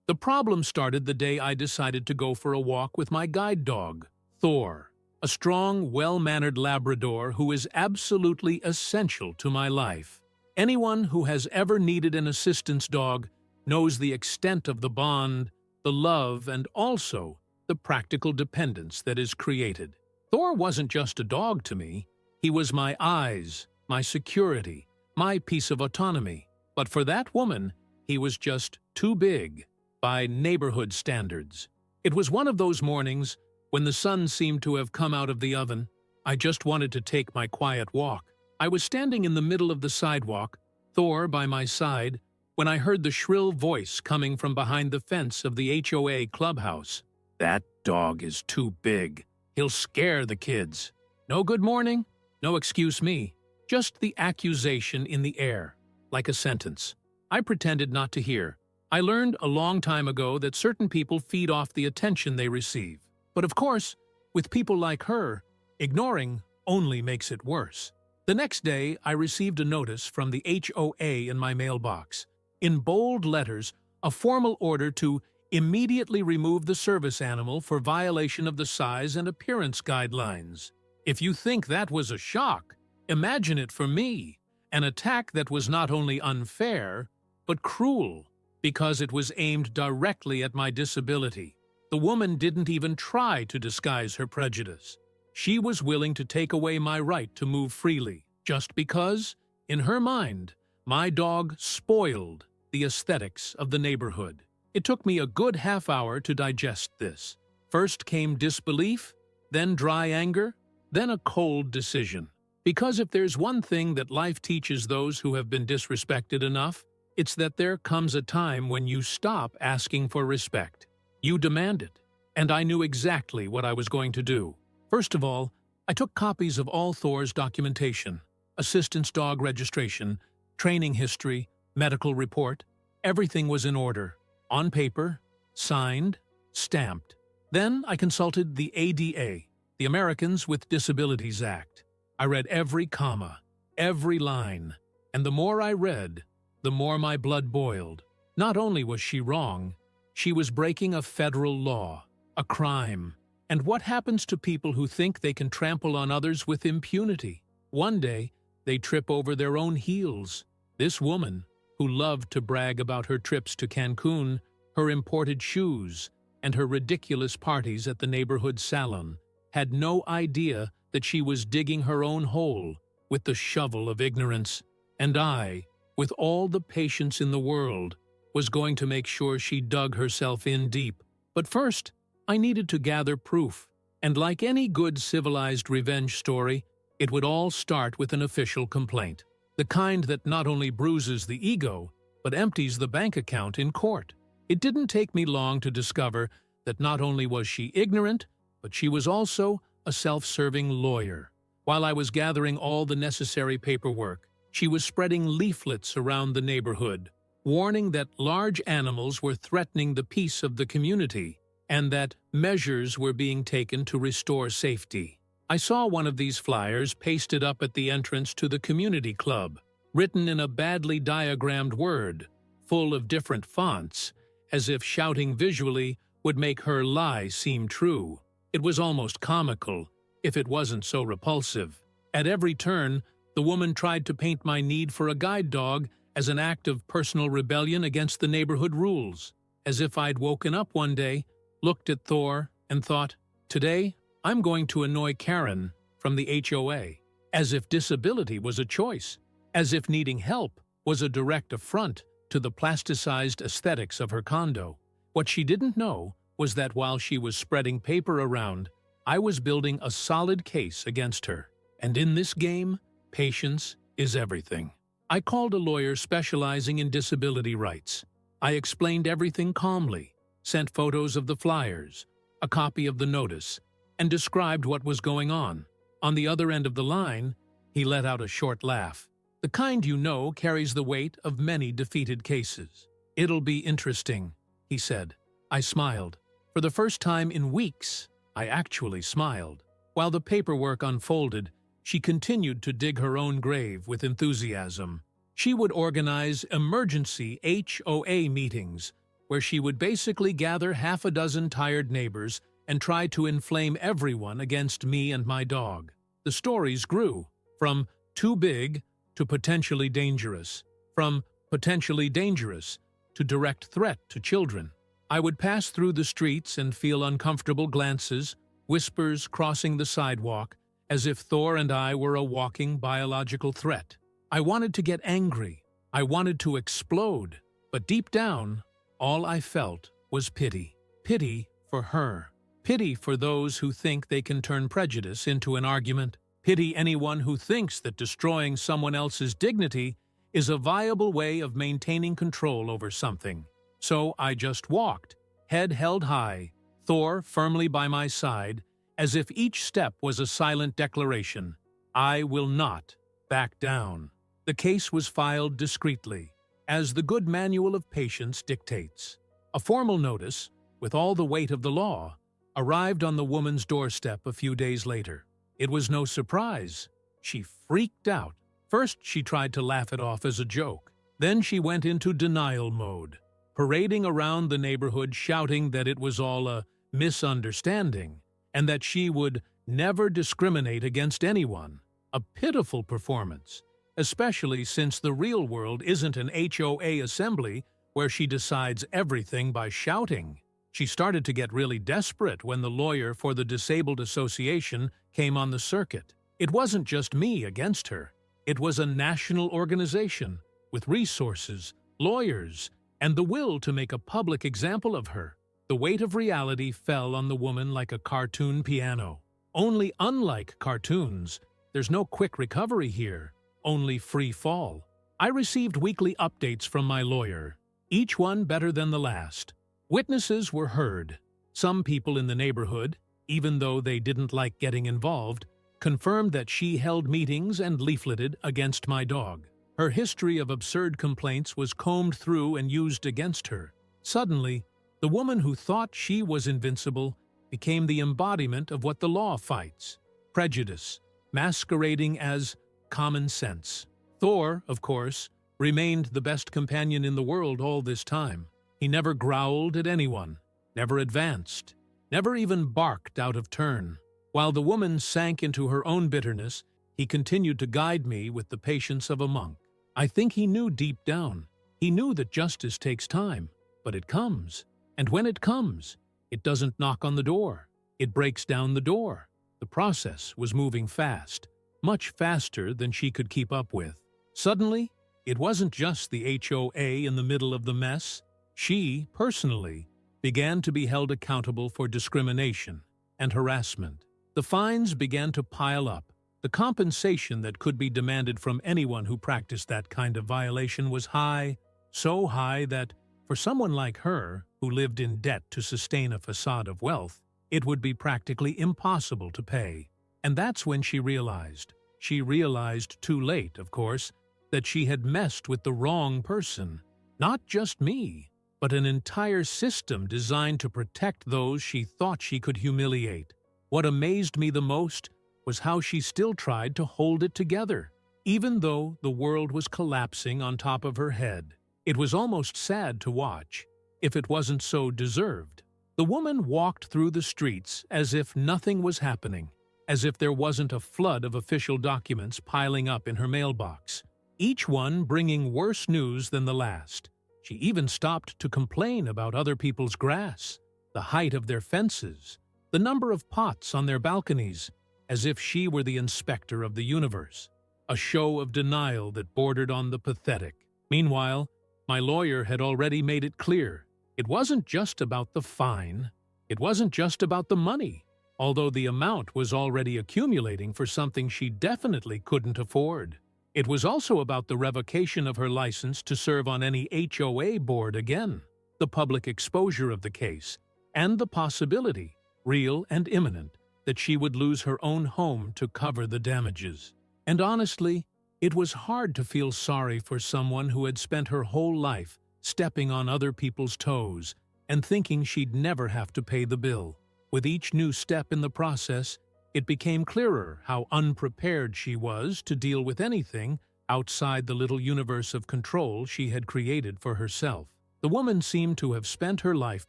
The problem started the day I decided to go for a walk with my guide dog, Thor, a strong, well-mannered Labrador who is absolutely essential to my life. Anyone who has ever needed an assistance dog knows the extent of the bond, the love, and also the practical dependence that is created. Thor wasn't just a dog to me. He was my eyes, my security, my piece of autonomy. But for that woman, he was just too big by neighborhood standards. It was one of those mornings when the sun seemed to have come out of the oven. I just wanted to take my quiet walk. I was standing in the middle of the sidewalk, Thor by my side, when I heard the shrill voice coming from behind the fence of the HOA clubhouse. "That dog is too big. He'll scare the kids." No good morning, no excuse me, just the accusation in the air, like a sentence. I pretended not to hear. I learned a long time ago that certain people feed off the attention they receive. But of course, with people like her, ignoring only makes it worse. The next day, I received a notice from the HOA in my mailbox. In bold letters, a formal order to immediately remove the service animal for violation of the size and appearance guidelines. If you think that was a shock, imagine it for me. An attack that was not only unfair, but cruel, because it was aimed directly at my disability. The woman didn't even try to disguise her prejudice. She was willing to take away my right to move freely, just because, in her mind, my dog spoiled the aesthetics of the neighborhood. It took me a good half hour to digest this. First came disbelief, then dry anger, then a cold decision. Because if there's one thing that life teaches those who have been disrespected enough, it's that there comes a time when you stop asking for respect. You demand it, and I knew exactly what I was going to do. First of all, I took copies of all Thor's documentation, assistance dog registration, training history, medical report. Everything was in order, on paper, signed, stamped. Then I consulted the ADA, the Americans with Disabilities Act. I read every comma, every line, and the more I read, the more my blood boiled. Not only was she wrong, she was breaking a federal law, a crime. And what happens to people who think they can trample on others with impunity? One day, they trip over their own heels. This woman, who loved to brag about her trips to Cancun, her imported shoes, and her ridiculous parties at the neighborhood salon, had no idea that she was digging her own hole with the shovel of ignorance. And I, with all the patience in the world, was going to make sure she dug herself in deep. But first, I needed to gather proof. And like any good civilized revenge story, it would all start with an official complaint. The kind that not only bruises the ego, but empties the bank account in court. It didn't take me long to discover that not only was she ignorant, but she was also a self-serving lawyer. While I was gathering all the necessary paperwork, she was spreading leaflets around the neighborhood, warning that large animals were threatening the peace of the community and that measures were being taken to restore safety. I saw one of these flyers pasted up at the entrance to the community club, written in a badly diagrammed word, full of different fonts, as if shouting visually would make her lie seem true. It was almost comical, if it wasn't so repulsive. At every turn, the woman tried to paint my need for a guide dog as an act of personal rebellion against the neighborhood rules, as if I'd woken up one day, looked at Thor, and thought, today, I'm going to annoy Karen from the HOA, as if disability was a choice, as if needing help was a direct affront to the plasticized aesthetics of her condo. What she didn't know was that while she was spreading paper around, I was building a solid case against her. And in this game, patience is everything. I called a lawyer specializing in disability rights. I explained everything calmly, sent photos of the flyers, a copy of the notice, and described what was going on. On the other end of the line, he let out a short laugh. The kind you know carries the weight of many defeated cases. "It'll be interesting," he said. I smiled. For the first time in weeks, I actually smiled. While the paperwork unfolded, she continued to dig her own grave with enthusiasm. She would organize emergency HOA meetings, where she would basically gather half a dozen tired neighbors and try to inflame everyone against me and my dog. The stories grew, from too big to potentially dangerous, from potentially dangerous to direct threat to children. I would pass through the streets and feel uncomfortable glances, whispers crossing the sidewalk, as if Thor and I were a walking biological threat. I wanted to get angry. I wanted to explode. But deep down, all I felt was pity. Pity for her. Pity for those who think they can turn prejudice into an argument. Pity anyone who thinks that destroying someone else's dignity is a viable way of maintaining control over something. So I just walked, head held high, Thor firmly by my side, as if each step was a silent declaration. I will not back down. The case was filed discreetly, as the good manual of patience dictates. A formal notice, with all the weight of the law, arrived on the woman's doorstep a few days later. It was no surprise. She freaked out. First, she tried to laugh it off as a joke. Then she went into denial mode, parading around the neighborhood shouting that it was all a misunderstanding and that she would never discriminate against anyone. A pitiful performance, especially since the real world isn't an HOA assembly where she decides everything by shouting. She started to get really desperate when the lawyer for the Disabled Association came on the circuit. It wasn't just me against her. It was a national organization with resources, lawyers, and the will to make a public example of her. The weight of reality fell on the woman like a cartoon piano. Only unlike cartoons, there's no quick recovery here, only free fall. I received weekly updates from my lawyer, each one better than the last. Witnesses were heard. Some people in the neighborhood, even though they didn't like getting involved, confirmed that she held meetings and leafleted against my dog. Her history of absurd complaints was combed through and used against her. Suddenly, the woman who thought she was invincible became the embodiment of what the law fights: prejudice, masquerading as common sense. Thor, of course, remained the best companion in the world all this time. He never growled at anyone, never advanced, never even barked out of turn. While the woman sank into her own bitterness, he continued to guide me with the patience of a monk. I think he knew deep down. He knew that justice takes time, but it comes. And when it comes, it doesn't knock on the door. It breaks down the door. The process was moving fast, much faster than she could keep up with. Suddenly, it wasn't just the HOA in the middle of the mess. She, personally, began to be held accountable for discrimination and harassment. The fines began to pile up. The compensation that could be demanded from anyone who practiced that kind of violation was high, so high that, for someone like her, who lived in debt to sustain a facade of wealth, it would be practically impossible to pay. And that's when she realized too late, of course, that she had messed with the wrong person. Not just me, but an entire system designed to protect those she thought she could humiliate. What amazed me the most was how she still tried to hold it together, even though the world was collapsing on top of her head. It was almost sad to watch, if it wasn't so deserved. The woman walked through the streets as if nothing was happening, as if there wasn't a flood of official documents piling up in her mailbox, each one bringing worse news than the last. She even stopped to complain about other people's grass, the height of their fences, the number of pots on their balconies, as if she were the inspector of the universe, a show of denial that bordered on the pathetic. Meanwhile, my lawyer had already made it clear. It wasn't just about the fine. It wasn't just about the money, although the amount was already accumulating for something she definitely couldn't afford. It was also about the revocation of her license to serve on any HOA board again, the public exposure of the case, and the possibility, real and imminent, that she would lose her own home to cover the damages. And honestly, it was hard to feel sorry for someone who had spent her whole life stepping on other people's toes and thinking she'd never have to pay the bill. With each new step in the process, it became clearer how unprepared she was to deal with anything outside the little universe of control she had created for herself. The woman seemed to have spent her life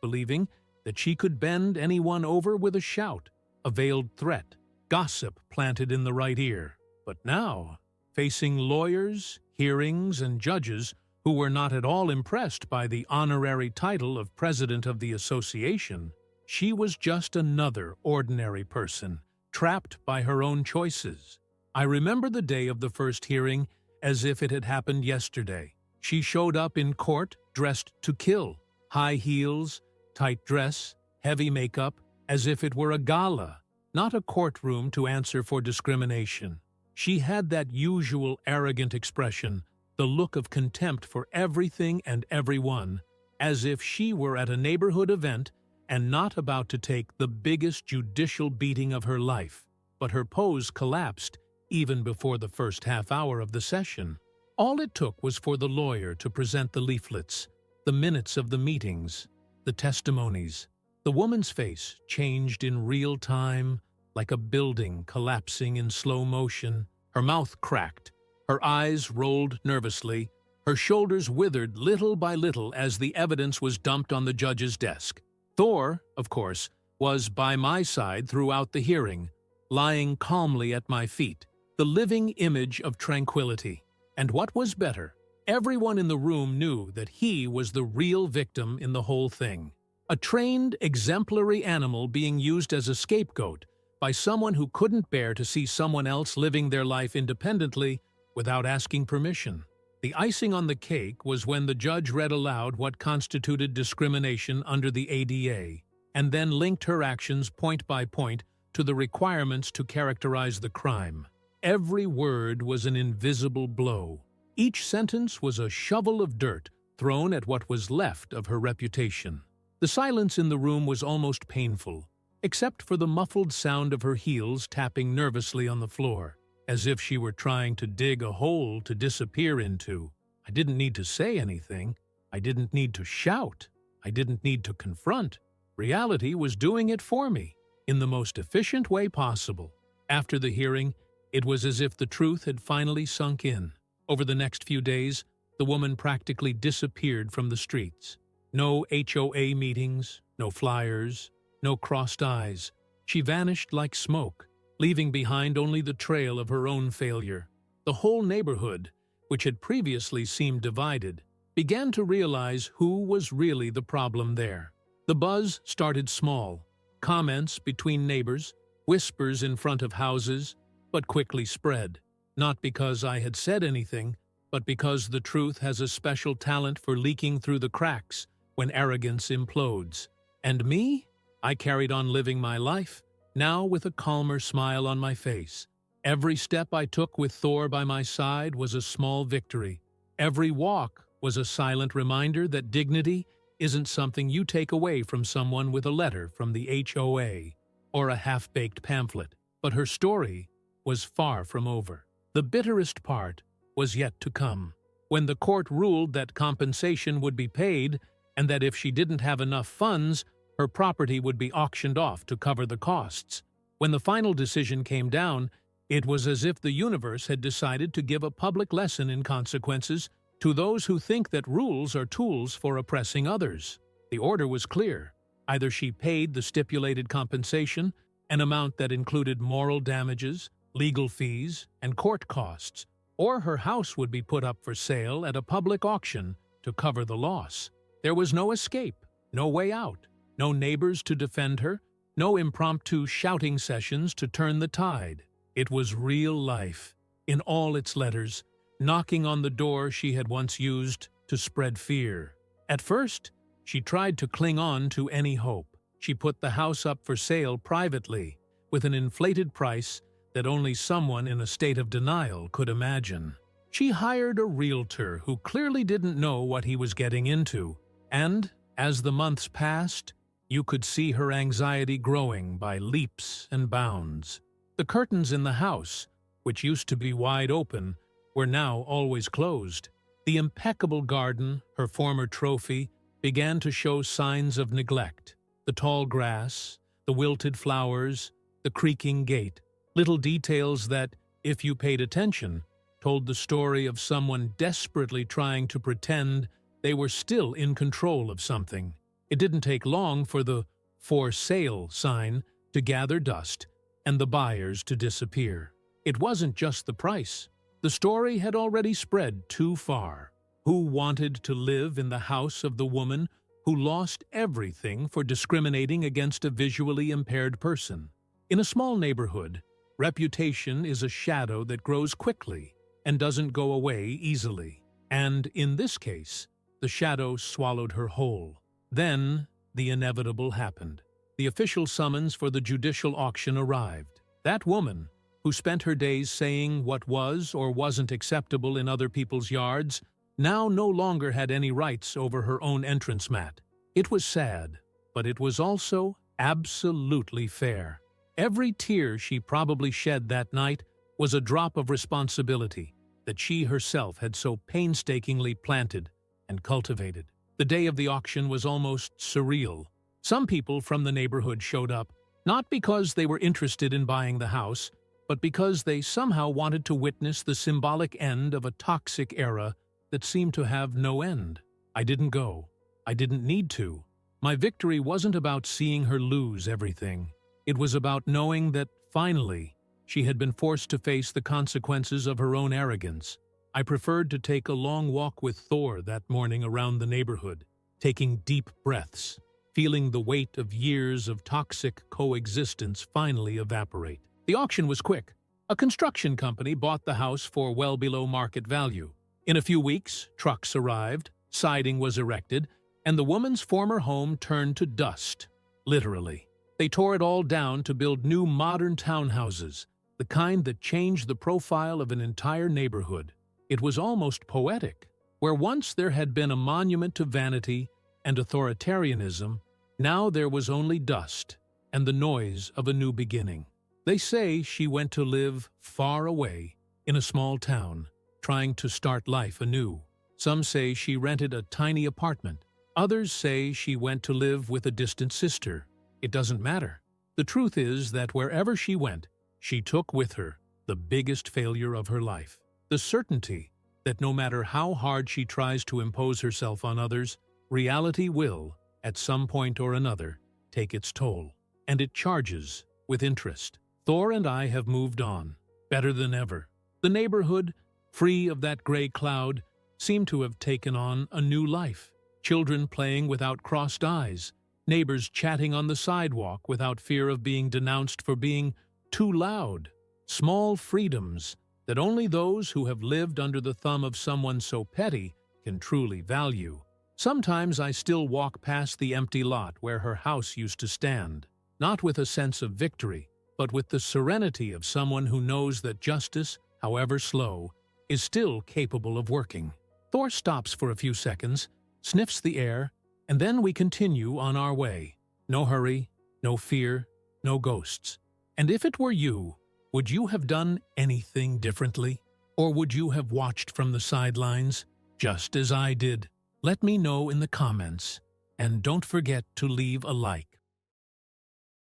believing that she could bend anyone over with a shout, a veiled threat, gossip planted in the right ear. But now, facing lawyers, hearings, and judges who were not at all impressed by the honorary title of president of the association, she was just another ordinary person, trapped by her own choices. I remember the day of the first hearing as if it had happened yesterday. She showed up in court dressed to kill, high heels, tight dress, heavy makeup, as if it were a gala, not a courtroom to answer for discrimination. She had that usual arrogant expression, the look of contempt for everything and everyone, as if she were at a neighborhood event and not about to take the biggest judicial beating of her life. But her pose collapsed even before the first half hour of the session. All it took was for the lawyer to present the leaflets, the minutes of the meetings, the testimonies. The woman's face changed in real time, like a building collapsing in slow motion. Her mouth cracked, her eyes rolled nervously, her shoulders withered little by little as the evidence was dumped on the judge's desk. Thor, of course, was by my side throughout the hearing, lying calmly at my feet, the living image of tranquility. And what was better, everyone in the room knew that he was the real victim in the whole thing. A trained, exemplary animal being used as a scapegoat by someone who couldn't bear to see someone else living their life independently without asking permission. The icing on the cake was when the judge read aloud what constituted discrimination under the ADA, and then linked her actions point by point to the requirements to characterize the crime. Every word was an invisible blow. Each sentence was a shovel of dirt thrown at what was left of her reputation. The silence in the room was almost painful, except for the muffled sound of her heels tapping nervously on the floor, as if she were trying to dig a hole to disappear into. I didn't need to say anything. I didn't need to shout. I didn't need to confront. Reality was doing it for me, in the most efficient way possible. After the hearing, it was as if the truth had finally sunk in. Over the next few days, the woman practically disappeared from the streets. No HOA meetings, no flyers, no crossed eyes. She vanished like smoke, leaving behind only the trail of her own failure. The whole neighborhood, which had previously seemed divided, began to realize who was really the problem there. The buzz started small, comments between neighbors, whispers in front of houses, but quickly spread. Not because I had said anything, but because the truth has a special talent for leaking through the cracks when arrogance implodes. And me? I carried on living my life, now with a calmer smile on my face. Every step I took with Thor by my side was a small victory. Every walk was a silent reminder that dignity isn't something you take away from someone with a letter from the HOA or a half-baked pamphlet. But her story was far from over. The bitterest part was yet to come, when the court ruled that compensation would be paid and that if she didn't have enough funds, her property would be auctioned off to cover the costs. When the final decision came down, it was as if the universe had decided to give a public lesson in consequences to those who think that rules are tools for oppressing others. The order was clear. Either she paid the stipulated compensation, an amount that included moral damages, legal fees, and court costs, or her house would be put up for sale at a public auction to cover the loss. There was no escape, no way out, no neighbors to defend her, no impromptu shouting sessions to turn the tide. It was real life, in all its letters, knocking on the door she had once used to spread fear. At first, she tried to cling on to any hope. She put the house up for sale privately, with an inflated price that only someone in a state of denial could imagine. She hired a realtor who clearly didn't know what he was getting into, and, as the months passed, you could see her anxiety growing by leaps and bounds. The curtains in the house, which used to be wide open, were now always closed. The impeccable garden, her former trophy, began to show signs of neglect. The tall grass, the wilted flowers, the creaking gate. Little details that, if you paid attention, told the story of someone desperately trying to pretend they were still in control of something. It didn't take long for the "for sale" sign to gather dust and the buyers to disappear. It wasn't just the price. The story had already spread too far. Who wanted to live in the house of the woman who lost everything for discriminating against a visually impaired person? In a small neighborhood, reputation is a shadow that grows quickly and doesn't go away easily. And in this case, the shadow swallowed her whole. Then, the inevitable happened. The official summons for the judicial auction arrived. That woman, who spent her days saying what was or wasn't acceptable in other people's yards, now no longer had any rights over her own entrance mat. It was sad, but it was also absolutely fair. Every tear she probably shed that night was a drop of responsibility that she herself had so painstakingly planted and cultivated. The day of the auction was almost surreal. Some people from the neighborhood showed up, not because they were interested in buying the house, but because they somehow wanted to witness the symbolic end of a toxic era that seemed to have no end. I didn't go. I didn't need to. My victory wasn't about seeing her lose everything. It was about knowing that, finally, she had been forced to face the consequences of her own arrogance. I preferred to take a long walk with Thor that morning around the neighborhood, taking deep breaths, feeling the weight of years of toxic coexistence finally evaporate. The auction was quick. A construction company bought the house for well below market value. In a few weeks, trucks arrived, siding was erected, and the woman's former home turned to dust, literally. They tore it all down to build new modern townhouses, the kind that changed the profile of an entire neighborhood. It was almost poetic. Where once there had been a monument to vanity and authoritarianism, now there was only dust and the noise of a new beginning. They say she went to live far away in a small town, trying to start life anew. Some say she rented a tiny apartment. Others say she went to live with a distant sister. It doesn't matter. The truth is that wherever she went, she took with her the biggest failure of her life. The certainty that no matter how hard she tries to impose herself on others, reality will, at some point or another, take its toll. And it charges with interest. Thor and I have moved on, better than ever. The neighborhood, free of that gray cloud, seemed to have taken on a new life. Children playing without crossed eyes, neighbors chatting on the sidewalk without fear of being denounced for being too loud. Small freedoms that only those who have lived under the thumb of someone so petty can truly value. Sometimes I still walk past the empty lot where her house used to stand, not with a sense of victory, but with the serenity of someone who knows that justice, however slow, is still capable of working. Thor stops for a few seconds, sniffs the air, and then we continue on our way. No hurry, no fear, no ghosts. And if it were you, would you have done anything differently? Or would you have watched from the sidelines, just as I did? Let me know in the comments, and don't forget to leave a like.